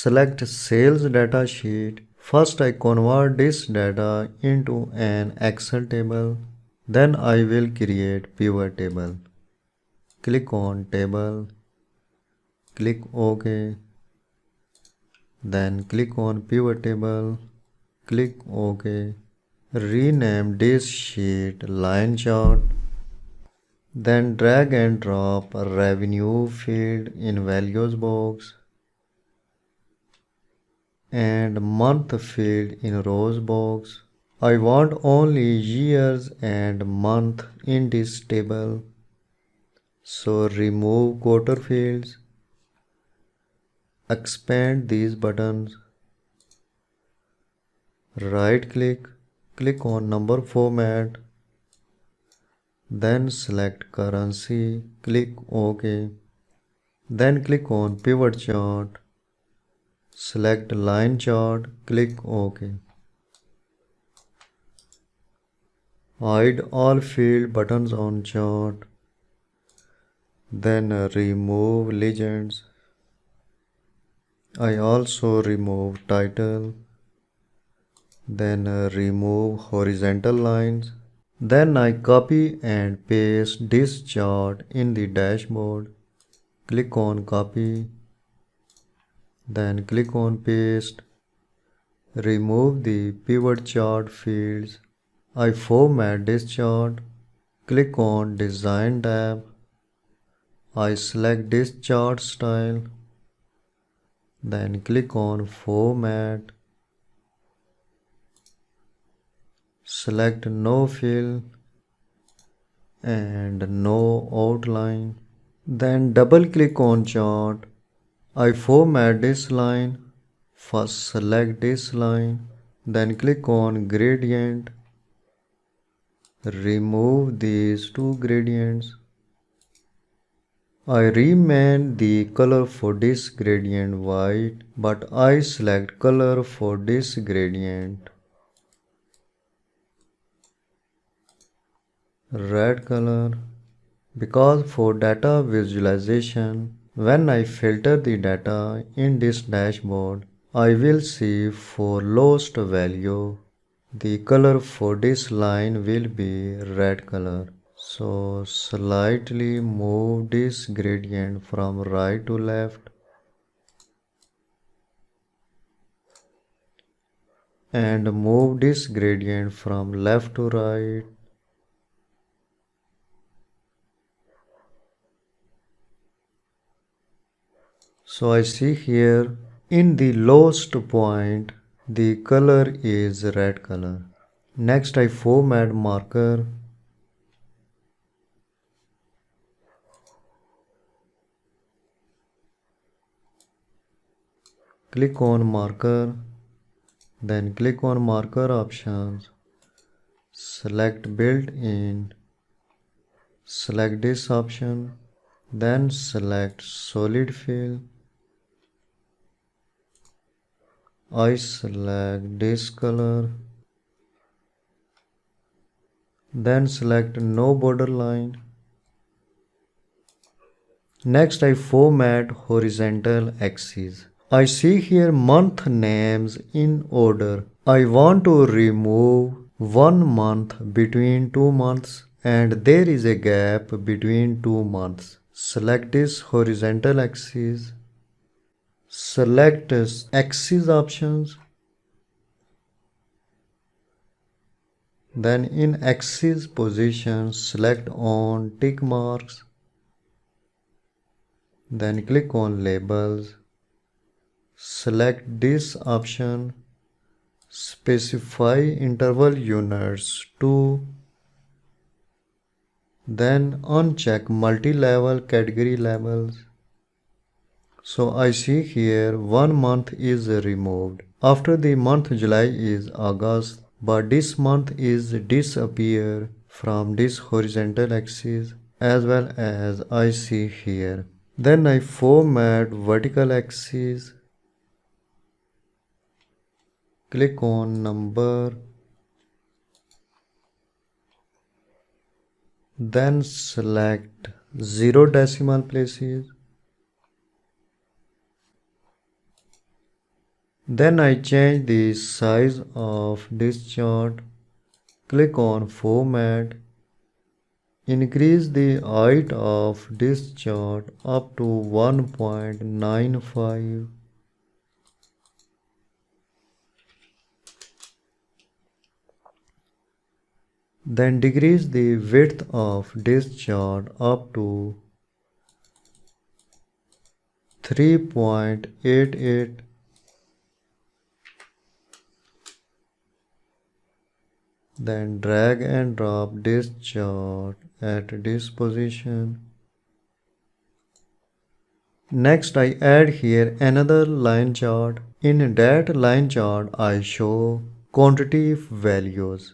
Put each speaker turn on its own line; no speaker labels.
Select sales data sheet. First I convert this data into an Excel table. Then I will create pivot table. Click on table. Click OK. Then click on pivot table. Click OK. Rename this sheet line chart. Then drag and drop revenue field in values box and month field in rows box. I want only years and month in this table. So remove quarter fields. Expand these buttons. Right click. Click on number format. Then select currency. Click OK. Then click on pivot chart. Select line chart. Click OK. Hide all field buttons on chart. Then remove legends. I also remove title. Then remove horizontal lines. Then I copy and paste this chart in the dashboard. Click on copy. Then click on paste. Remove the pivot chart fields. I format this chart. Click on design tab. I select this chart style. Then click on format. Select no fill and no outline. Then double click on chart. I format this line. First select this line. Then click on gradient. Remove these two gradients. I remain the color for this gradient white, but I select color for this gradient red color, because for data visualization, when I filter the data in this dashboard, I will see for lowest value, the color for this line will be red color. So slightly move this gradient from right to left and move this gradient from left to right. So I see here in the lowest point the color is red color. Next I format marker. Click on marker, then click on marker options, select built-in, select this option, then select solid fill. I select this color, then select no border line. Next I format horizontal axis. I see here month names in order. I want to remove one month between 2 months and there is a gap between 2 months. Select this horizontal axis. Select axis options. Then in axis position select on tick marks. Then click on labels. Select this option, specify interval units 2, then uncheck multi-level category labels. So I see here 1 month is removed. After the month July is August, but this month is disappear from this horizontal axis as well as I see here. Then I format vertical axis. Click on number, then select 0 decimal places, Then I change the size of this chart. Click on Format. Increase the height of this chart up to 1.95. Then decrease the width of this chart up to 3.88. Then drag and drop this chart at this position. Next I add here another line chart. In that line chart I show quantity values.